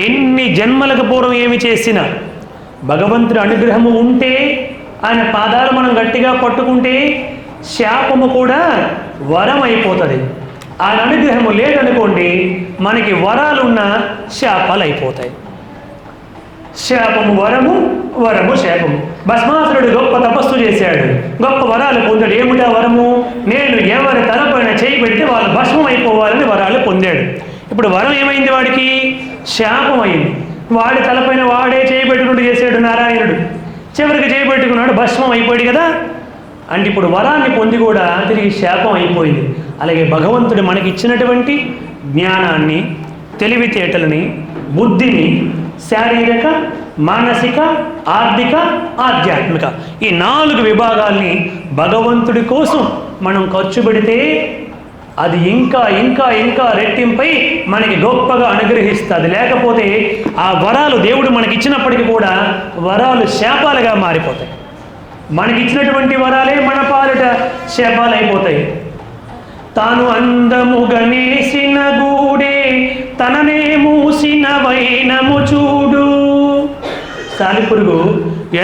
ఎన్ని జన్మలకు పూర్వం ఏమి చేసినా భగవంతుడి అనుగ్రహము ఉంటే, ఆయన పాదాలు మనం గట్టిగా పట్టుకుంటే శాపము కూడా వరం అయిపోతుంది. ఆయన అనుగ్రహము లేదనుకోండి, మనకి వరాలున్న శాపాలు అయిపోతాయి. శాపము వరము, వరము శాపము. భస్మాసురుడు గొప్ప తపస్సు చేశాడు, గొప్ప వరాలు పొందాడు. ఏమిటా వరము? నేను ఎవరి తలపైన చేయి పెడితే వాళ్ళు భస్మం అయిపోవాలని వరాలు పొందాడు. ఇప్పుడు వరం ఏమైంది? వాడికి శాపం అయింది. వాడి తలపైన వాడే చేయి పెట్టుకుంటూ చేశాడు నారాయణుడు. చివరికి చేయి పెట్టుకున్నాడు, భస్మం అయిపోయాడు కదా. అంటే ఇప్పుడు వరాన్ని పొంది కూడా తిరిగి శాపం అయిపోయింది. అలాగే భగవంతుడు మనకి ఇచ్చినటువంటి జ్ఞానాన్ని, తెలివితేటలని, బుద్ధిని, శారీరక, మానసిక, ఆర్థిక, ఆధ్యాత్మిక ఈ 4 విభాగాల్ని భగవంతుడి కోసం మనం ఖర్చు పెడితే అది ఇంకా ఇంకా ఇంకా రెట్టింపై మనకి గొప్పగా అనుగ్రహిస్తుంది. లేకపోతే ఆ వరాలు దేవుడు మనకి ఇచ్చినప్పటికీ కూడా వరాలు శాపాలుగా మారిపోతాయి. మనకిచ్చినటువంటి వరాలే మన పాలిట శాపాలు అయిపోతాయి. తాను అందముగా నేసిన గూడే తననే మూసిన వైనము చూడు. సాలిపురుగు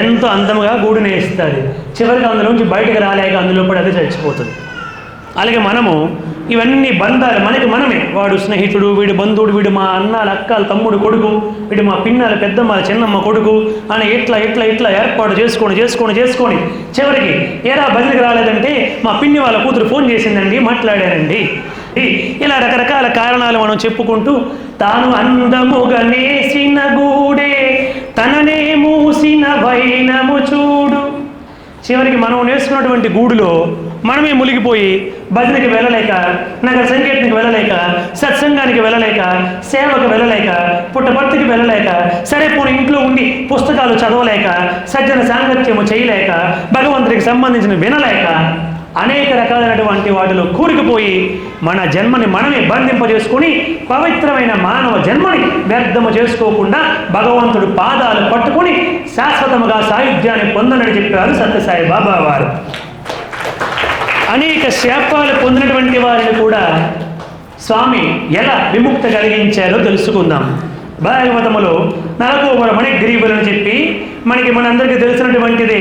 ఎంతో అందముగా గూడు నేస్తుంది, చివరికి అందులోంచి బయటకు రాలేక అందులో పడి అది చచ్చిపోతుంది. అలాగే మనము ఇవన్నీ బంధాలు మనకి మనమే. వాడు స్నేహితుడు, వీడు బంధువుడు, వీడు మా అన్నాల అక్కల తమ్ముడు కొడుకు, వీడు మా పిన్నల పెద్దమ్మ చిన్నమ్మ కొడుకు అని ఇట్లా ఇట్లా ఇట్లా ఏర్పాటు చేసుకొని చివరికి ఏరా బదిలికి రాలేదంటే మా పిన్ని వాళ్ళ కూతురు ఫోన్ చేసిందండి, మాట్లాడానండి. ఇలా రకరకాల కారణాలు మనం చెప్పుకుంటూ తాను అందముగా నేసిన గూడే తననే మూసిన వైనము చూడు. చివరికి మనం నేర్చుకున్నటువంటి గూడులో మనమే మునిగిపోయి భజనకి వెళ్ళలేక, నగర సంకీర్తనకి వెళ్ళలేక, సత్సంగానికి వెళ్ళలేక, సేవకు వెళ్ళలేక, పుట్టపర్తికి వెళ్ళలేక, సరే పోనీ ఇంట్లో ఉండి పుస్తకాలు చదవలేక, సజ్జన సాంగత్యము చేయలేక, భగవంతుడికి సంబంధించిన వినలేక అనేక రకాలైనటువంటి వాటిలో కూరుకుపోయి మన జన్మని మనమే బంధింపజేసుకుని పవిత్రమైన మానవ జన్మని వ్యర్థము చేసుకోకుండా భగవంతుడు పాదాలు పట్టుకొని శాశ్వతముగా సాయుధ్యాన్ని పొందనని చెప్పారు సత్యసాయి బాబా వారు. అనేక శాపాలు పొందినటువంటి వారిని కూడా స్వామి ఎలా విముక్త కలిగించారో తెలుసుకుందాం. భాగవతములో 4వ మణిగ్రీవులని చెప్పి మనకి మనందరికీ తెలిసినటువంటిదే.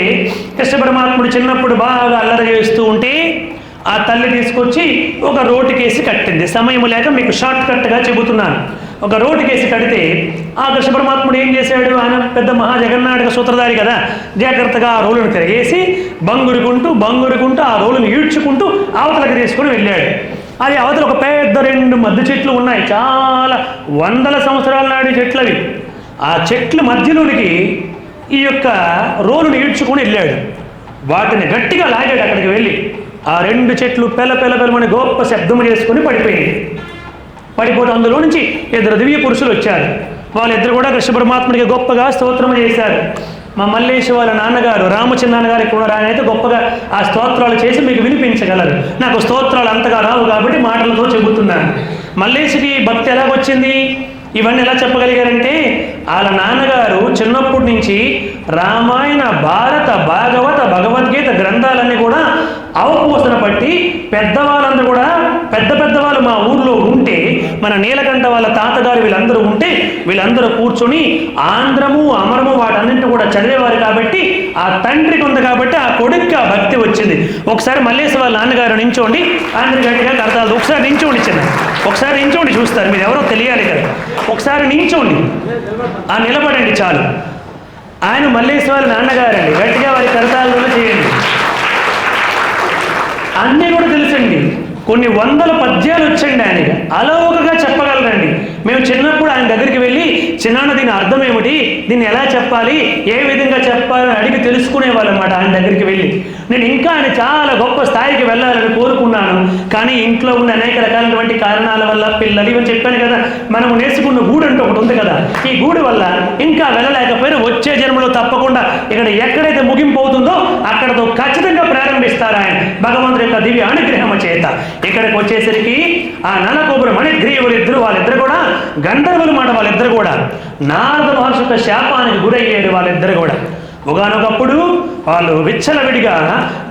కృష్ణ పరమాత్ముడు చిన్నప్పుడు బాగా అల్లరి చేస్తూ ఉంటే ఆ తల్లి తీసుకొచ్చి ఒక రోటికేసి కట్టింది. సమయం లేక మీకు షార్ట్ కట్గా చెబుతున్నాను. ఒక రోటికేసి కడితే ఆ కృష్ణ పరమాత్ముడు ఏం చేశాడు? ఆయన పెద్ద మహాజగన్నాటక సూత్రధారి కదా, జాగ్రత్తగా ఆ రోలును తిరిగేసి బంగురుకుంటూ ఆ రోలును ఈడ్చుకుంటూ అవతలకి తీసుకొని వెళ్ళాడు. అది అవతల ఒక పెద్ద 2 మద్ది చెట్లు ఉన్నాయి, చాలా వందల సంవత్సరాల నాటి చెట్లు అవి. ఆ చెట్ల మధ్యలోనికి ఈ యొక్క రోలును ఈడ్చుకొని వెళ్ళాడు. వాటిని గట్టిగా లాగాడు. అక్కడికి వెళ్ళి ఆ 2 చెట్లు పెలమని గొప్ప శబ్దము చేసుకొని పడిపోతే అందులో నుంచి 2 దివ్య పురుషులు వచ్చారు. వాళ్ళిద్దరు కూడా కృష్ణ పరమాత్ముడికి గొప్పగా స్తోత్రము చేశారు. మా మల్లేశ్ వాళ్ళ నాన్నగారు రామచంద్రన్ గారికి కూడా ఆయన అయితే గొప్పగా ఆ స్తోత్రాలు చేసి మీకు వినిపించగలరు. నాకు స్తోత్రాలు అంతగా రావు కాబట్టి మాటలతో చెబుతున్నాను. మల్లేశ్కి భక్తి ఎలాగొచ్చింది, ఇవన్నీ ఎలా చెప్పగలిగారంటే వాళ్ళ నాన్నగారు చిన్నప్పటి నుంచి రామాయణ, భారత, భాగవత, భగవద్గీత గ్రంథాలన్నీ కూడా అవపోసన పట్టి పెద్దవాళ్ళందరూ కూడా పెద్దవాళ్ళు మా ఊర్లో ఉంటే, మన నీలకంఠ వాళ్ళ తాతగారు వీళ్ళందరూ ఉంటే వీళ్ళందరూ కూర్చొని ఆంధ్రము అమరము వాటన్నింటినీ కూడా చదివేవారు. కాబట్టి ఆ తండ్రికి ఉంది కాబట్టి ఆ కొడుక్కి ఆ భక్తి వచ్చింది. ఒకసారి మల్లేశ్వర వాళ్ళ నాన్నగారు నించోండి, ఆంధ్ర గట్టిగా కడతారు. ఒకసారి నించోండి, ఒకసారి నించోండి, చూస్తారు మీరు ఎవరో తెలియాలి కదా. ఒకసారి నించోండి, నిలబడండి చాలు. ఆయన మల్లేశ్వర నాన్నగారండి, గట్టిగా వారి కరతాలలో చేయండి. అన్నీ కూడా తెలుసండి, కొన్ని వందల పద్యాలు వచ్చండి ఆయనకి, అలౌకగా చెప్పగలరండి. మేము చిన్నప్పుడు ఆయన దగ్గరికి వెళ్ళి చిన్నాన్న దీని అర్థం ఏమిటి, దీన్ని ఎలా చెప్పాలి, ఏ విధంగా చెప్పాలని అడిగి తెలుసుకునేవాళ్ళమాట ఆయన దగ్గరికి వెళ్ళి. నేను ఇంకా ఆయన చాలా గొప్ప స్థాయికి వెళ్ళాలని కోరుకున్నాను. కానీ ఇంట్లో ఉన్న అనేక రకాలైనటువంటి కారణాల వల్ల, పిల్లలు ఇవన్నీ చెప్పాను కదా, మనము నేర్చుకున్న గూడు అంటూ ఒకటి ఉంది కదా, ఈ గూడు వల్ల ఇంకా వెళ్ళలేకపోయినా వచ్చే జన్మలో తప్పకుండా ఇక్కడ ఎక్కడైతే ముగింపు అవుతుందో అక్కడతో ఖచ్చితంగా ప్రారంభిస్తారు ఆయన భగవంతుడి యొక్క దివ్య అనుగ్రహం చేత. ఇక్కడికి వచ్చేసరికి ఆ 4వ మణిగ్రీవులిద్దరు, వాళ్ళిద్దరు కూడా గంధర్వులు మాట. వాళ్ళిద్దరు కూడా నారద మహర్షి యొక్క శాపానికి గురయ్యాడు. వాళ్ళిద్దరు కూడా ఒకనొకప్పుడు వాళ్ళు విచ్చలవిడిగా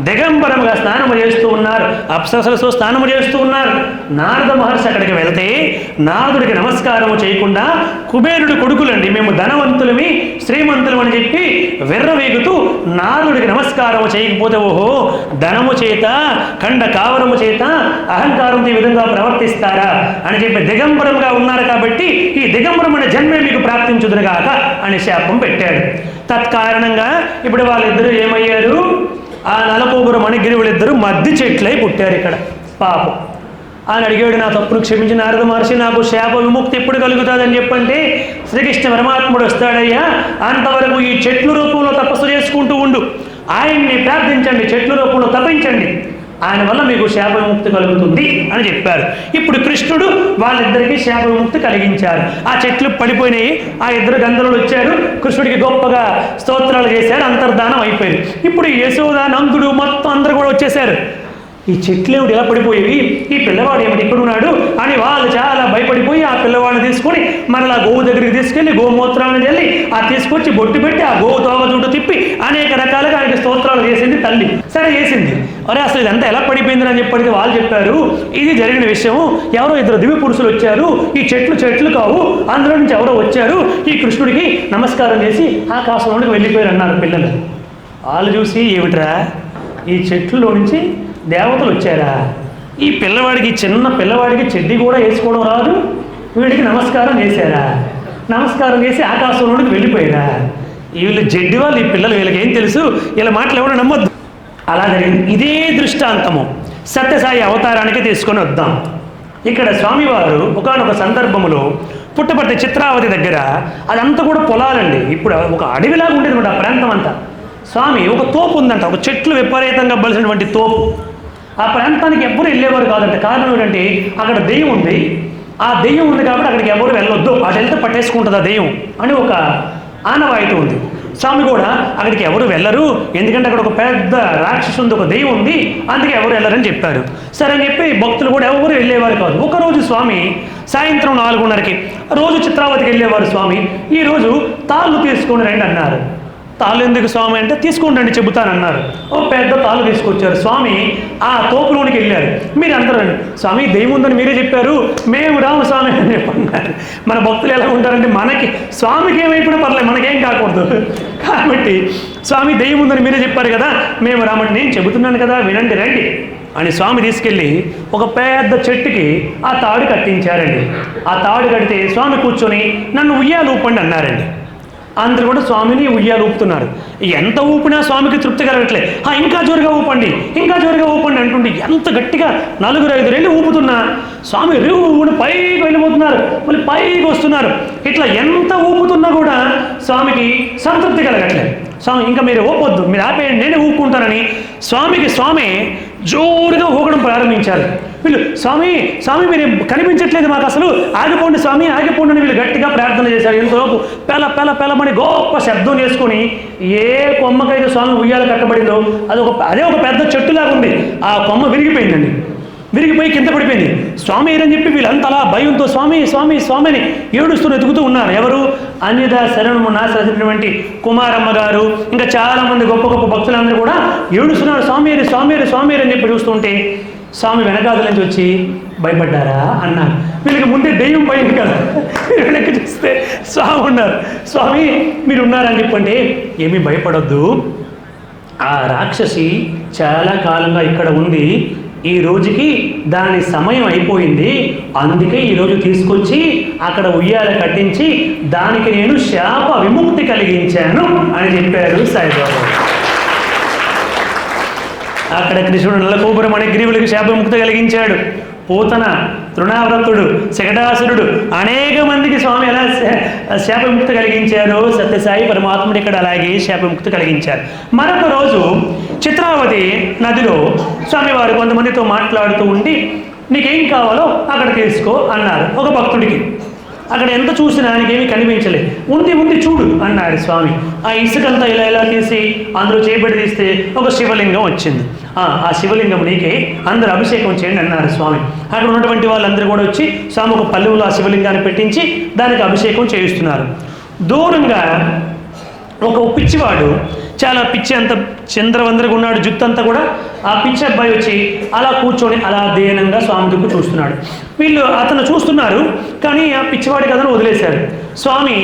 దిగంబరంగా స్నానము చేస్తూ ఉన్నారు, అప్సరసలతో స్నానము చేస్తూ ఉన్నారు. నారద మహర్షి అక్కడికి వెళితే నారదుడికి నమస్కారము చేయకుండా కుబేరుడు కొడుకులండి, మేము ధనవంతులమి శ్రీమంతులం అని చెప్పి విర్రవీగుతూ నారదుడికి నమస్కారము చేయకపోతే ఓహో ధనము చేత ఖండ కావరము చేత అహంకారంతో ఈ విధంగా ప్రవర్తిస్తారా అని చెప్పి దిగంబరంగా ఉన్నారు కాబట్టి ఈ దిగంబరమైన జన్మే మీకు ప్రాప్తించుదురుగాక అని శాపం పెట్టాడు. తత్కారణంగా ఇప్పుడు వాళ్ళిద్దరూ ఏమయ్యారు, ఆ నలపోగురు మణిగిరివులిద్దరూ మద్ది చెట్లై పుట్టారు ఇక్కడ. పాపం ఆయన అడిగాడు, నా తప్పును క్షమించి నారద మహర్షి నాకు శాప విముక్తి ఎప్పుడు కలుగుతుందని చెప్పంటే శ్రీకృష్ణ పరమాత్ముడు వస్తాడయ్యా, అంతవరకు ఈ చెట్ల రూపంలో తపస్సు చేసుకుంటూ ఉండు, ఆయన్ని ప్రార్థించండి, చెట్ల రూపంలో తపించండి, ఆయన వల్ల మీకు శాప విముక్తి కలుగుతుంది అని చెప్పారు. ఇప్పుడు కృష్ణుడు వాళ్ళిద్దరికీ శాప విముక్తి కలిగించారు. ఆ చెట్లు పడిపోయినాయి, ఆ ఇద్దరు గంధర్వులు వచ్చారు, కృష్ణుడికి గొప్పగా స్తోత్రాలు చేశారు, అంతర్ధానం అయిపోయింది. ఇప్పుడు యశోద నందుడు మొత్తం అందరూ కూడా వచ్చేసారు. ఈ చెట్లు ఏమిటి ఎలా పడిపోయేవి, ఈ పిల్లవాడు ఏమిటి ఇక్కడున్నాడు అని వాళ్ళు చాలా భయపడిపోయి ఆ పిల్లవాడిని తీసుకొని మరలా గోవు దగ్గరికి తీసుకెళ్ళి గోమూత్రాలను వెళ్ళి ఆ తీసుకొచ్చి బొట్టు పెట్టి ఆ గోవు తోక చుట్టూ తిప్పి అనేక రకాలుగా ఆయనకి స్తోత్రాలు చేసింది తల్లి. సరే చేసింది, అరే అసలు ఇదంతా ఎలా పడిపోయింది అని చెప్పడితే వాళ్ళు చెప్పారు, ఇది జరిగిన విషయం, ఎవరో ఇద్దరు దివ్య పురుషులు వచ్చారు, ఈ చెట్లు కావు, అందులో నుంచి ఎవరో వచ్చారు, ఈ కృష్ణుడికి నమస్కారం చేసి ఆకాశంలోకి వెళ్ళిపోయారు అన్నారు పిల్లలు. వాళ్ళు చూసి ఏమిట్రా ఈ చెట్లలో నుంచి దేవతలు వచ్చారా, ఈ పిల్లవాడికి చిన్న పిల్లవాడికి చెడ్డి కూడా వేసుకోవడం రాదు, వీడికి నమస్కారం చేశారా, నమస్కారం చేసి ఆకాశంలోకి వెళ్ళిపోయారా, వీళ్ళు జడ్డి వాళ్ళు ఈ పిల్లలు, వీళ్ళకి ఏం తెలుసు, వీళ్ళ మాటలు ఎవరు నమ్మొద్దు. అలా జరిగింది. ఇదే దృష్టాంతము సత్యసాయి అవతారానికి తీసుకొని వద్దాం. ఇక్కడ స్వామివారు ఒకానొక సందర్భములో పుట్టపర్తి చిత్రావతి దగ్గర, అదంతా కూడా పొలాలండి, ఇప్పుడు ఒక అడవిలాగా ఉండేది అనమాట ఆ ప్రాంతం అంతా. స్వామి ఒక తోపు ఉందంట, ఒక చెట్లు విపరీతంగా బలిసినటువంటి తోపు. ఆ ప్రాంతానికి ఎవ్వరు వెళ్ళేవారు కాదంట. కారణం ఏంటంటే అక్కడ దెయ్యం ఉంది, ఆ దెయ్యం ఉంది కాబట్టి అక్కడికి ఎవరు వెళ్ళొద్దు, అటు వెళ్తే పట్టేసుకుంటుంది ఆ దెయ్యం అని ఒక ఆనవాయితీ ఉంది. స్వామి కూడా అక్కడికి ఎవరు వెళ్ళరు, ఎందుకంటే అక్కడ ఒక పెద్ద రాక్షసు ఉంది, ఒక దెయ్యం ఉంది, అందుకే ఎవరు వెళ్ళరని చెప్పారు. సరే అని చెప్పి భక్తులు కూడా ఎవరు వెళ్ళేవారు కాదు. ఒకరోజు స్వామి సాయంత్రం 4:30కి రోజు చిత్రావతికి వెళ్ళేవారు. స్వామి ఈరోజు తాళ్ళు తీసుకొని రండి అన్నారు. తాళ్ళు ఎందుకు స్వామి అంటే తీసుకుంటండి చెబుతానన్నారు. ఓ పెద్ద తాళ్ళు తీసుకొచ్చారు. స్వామి ఆ తోపులోనికి వెళ్ళారు. మీరు అందరూ స్వామి దెయ్యం ఉందని మీరే చెప్పారు, మేము రాము స్వామి అని చెప్పన్నారు. మన భక్తులు ఎలా ఉంటారంటే మనకి స్వామికి ఏమైపోయినా పర్లేదు, మనకేం కాకూడదు కాబట్టి స్వామి దెయ్యం ఉందని మీరే చెప్పారు కదా, మేము రామండి, నేను చెబుతున్నాను కదా వినండి రండి అని స్వామి తీసుకెళ్ళి ఒక పెద్ద చెట్టుకి ఆ తాడు కట్టించారండి. ఆ తాడు కడితే స్వామి కూర్చొని నన్ను ఉయ్యాలు ఊపండి అన్నారండి. అందరూ కూడా స్వామిని ఉయ్యాలు ఊపుతున్నారు. ఎంత ఊపినా స్వామికి తృప్తి కలగట్లేదు. ఇంకా జోరుగా ఊపండి, ఇంకా జోరుగా ఊపండి అంటుండే ఎంత గట్టిగా 4-5 రెళ్ళు ఊపుతున్నా స్వామి రేవుని పైకి వెళ్ళిపోతున్నారు, మళ్ళీ పైకి వస్తున్నారు. ఇట్లా ఎంత ఊపుతున్నా కూడా స్వామికి సంతృప్తి కలగట్లేదు. స్వామి ఇంకా మీరు ఊపొద్దు, మీరు ఆపేయండి, నేనే ఊపుకుంటానని స్వామి జోరుగా ఊగడం ప్రారంభించారు. వీళ్ళు స్వామి స్వామి మీరు కనిపించట్లేదు మాకు, అసలు ఆగిపోండి స్వామి ఆగిపోండి అని వీళ్ళు గట్టిగా ప్రార్థన చేశారు. ఎంతలోపు పెలమని గొప్ప శబ్దం చేసుకొని ఏ కొమ్మకైతే స్వామి ఉయ్యాలు కట్టబడిందో అదే ఒక పెద్ద చెట్టులాగా ఉంది. ఆ కొమ్మ విరిగిపోయిందండి, విరిగిపోయి కింద పడిపోయింది. స్వామి ఏరని చెప్పి వీళ్ళంతా అలా భయంతో స్వామి స్వామి స్వామిని ఏడుస్తూ ఎదుగుతూ ఉన్నారు. ఎవరు? అన్యదా శరణము నాశనటువంటి కుమారమ్మ గారు, ఇంకా చాలామంది గొప్ప గొప్ప భక్తులందరూ కూడా ఏడుస్తున్నారు, స్వామి స్వామి స్వామి అని చెప్పి చూస్తుంటే స్వామి వెనకాదుల నుంచి వచ్చి భయపడ్డారా అన్నారు. వీళ్ళకి ముందే దెయ్యం పోయింది కదా, వెనక్కి చూస్తే స్వామి ఉన్నారు. స్వామి మీరు ఉన్నారని చెప్పంటే ఏమీ భయపడొద్దు, ఆ రాక్షసి చాలా కాలంగా ఇక్కడ ఉంది, ఈ రోజుకి దాని సమయం అయిపోయింది, అందుకే ఈరోజు తీసుకొచ్చి అక్కడ ఉయ్యాల కట్టించి దానికి నేను శాప విముక్తి కలిగించాను అని చెప్పారు సాయిబాబా. అక్కడ కృష్ణుడు నల్లకోపురం మణిగ్రీవులకి శాప విముక్తి కలిగించాడు. పూతన, తృణావ్రతుడు, శకటాసురుడు అనేక మందికి స్వామి ఎలా శాప విముక్తి కలిగించారు. సత్యసాయి పరమాత్ముడు ఇక్కడ అలాగే శాప విముక్తి కలిగించారు. మరొక రోజు చిత్రావతి నదిలో స్వామివారు కొంతమందితో మాట్లాడుతూ ఉండి నీకేం కావాలో అక్కడ తీసుకో అన్నారు ఒక భక్తుడికి. అక్కడ ఎంత చూసినా ఆయనకేమీ కనిపించలేదు. ఉంది చూడు అన్నాడు స్వామి. ఆ ఇసుకంతా ఇలా తీసి అందులో చేపట్టి తీస్తే ఒక శివలింగం వచ్చింది. ఆ శివలింగం నీకే, అందరూ అభిషేకం చేయండి అన్నారు స్వామి. అక్కడ ఉన్నటువంటి వాళ్ళందరూ కూడా వచ్చి స్వామి ఒక పల్లెవులో ఆ శివలింగాన్ని పెట్టించి దానికి అభిషేకం చేయిస్తున్నారు. దూరంగా ఒక పిచ్చివాడు చాలా పిచ్చి అంత చంద్రవందరగా ఉన్నాడు, జుత్తు అంతా కూడా. ఆ పిచ్చి అబ్బాయి వచ్చి అలా కూర్చొని అలా దీనంగా స్వామి దిక్కు చూస్తున్నాడు. వీళ్ళు అతను చూస్తున్నారు, కానీ ఆ పిచ్చివాడి కథను వదిలేశారు. స్వామి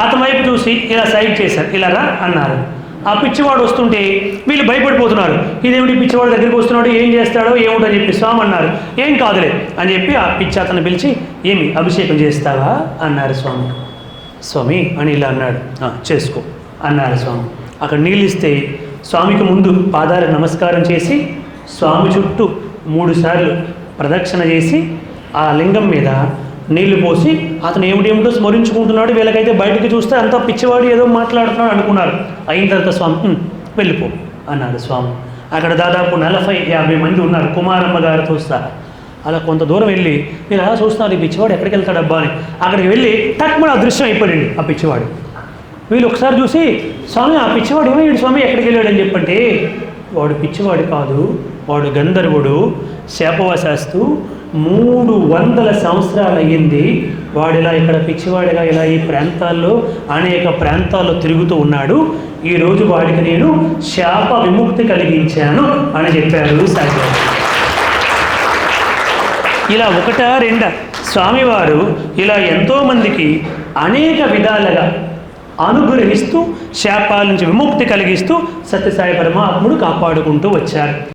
అతని వైపు చూసి ఇలా సైడ్ చేశారు, ఇలా రా అన్నారు. ఆ పిచ్చివాడు వస్తుంటే వీళ్ళు భయపడిపోతున్నారు. ఇదేమిటి పిచ్చివాడు దగ్గరికి వస్తున్నాడు, ఏం చేస్తాడో ఏమిటో అని చెప్పి స్వామి అన్నారు. ఏం కాదులే అని చెప్పి ఆ పిచ్చి అతను పిలిచి, ఏమి అభిషేకం చేస్తావా అన్నారు స్వామి. స్వామి అని ఇలా అన్నాడు. చేసుకో అన్నారు స్వామి. అక్కడ నీళ్ళు ఇస్తే స్వామికి ముందు పాదాలకు నమస్కారం చేసి స్వామి చుట్టూ 3 సార్లు ప్రదక్షిణ చేసి ఆ లింగం మీద నీళ్లు పోసి అతను ఏమిటేమిటో స్మరించుకుంటున్నాడు. వీళ్ళకైతే బయటికి చూస్తే అంతా పిచ్చివాడు ఏదో మాట్లాడుతున్నాడు అనుకున్నారు. అయిన తర్వాత స్వామి వెళ్ళిపో అన్నాడు స్వామి. అక్కడ దాదాపు 40-50 మంది ఉన్నారు, కుమారమ్మ గారితో సహా. అలా కొంత దూరం వెళ్ళి వీళ్ళు అలా చూస్తున్నారు, ఈ పిచ్చివాడు ఎక్కడికి వెళ్తాడు అబ్బా అని. అక్కడికి వెళ్ళి టక్మని అదృశ్యం అయిపోయింది ఆ పిచ్చివాడు. వీళ్ళు ఒకసారి చూసి, స్వామి ఆ పిచ్చివాడు ఏమయ్యాడు స్వామి, ఎక్కడికి వెళ్ళాడు అని చెప్పంటే, వాడు పిచ్చివాడు కాదు, వాడు గంధర్వుడు, శాపవశాస్తు 300 సంవత్సరాలు అయ్యింది వాడు ఇలా ఇక్కడ పిచ్చివాడిగా ఇలా ఈ ప్రాంతాల్లో అనేక ప్రాంతాల్లో తిరుగుతూ ఉన్నాడు. ఈరోజు వాడికి నేను శాప విముక్తి కలిగించాను అని చెప్పారు సాయిబాబా. ఇలా 1-2 స్వామివారు ఇలా ఎంతోమందికి అనేక విధాలుగా అనుగ్రహిస్తూ శాపాల నుంచి విముక్తి కలిగిస్తూ సత్యసాయి పరమాత్ముడు కాపాడుకుంటూ వచ్చారు.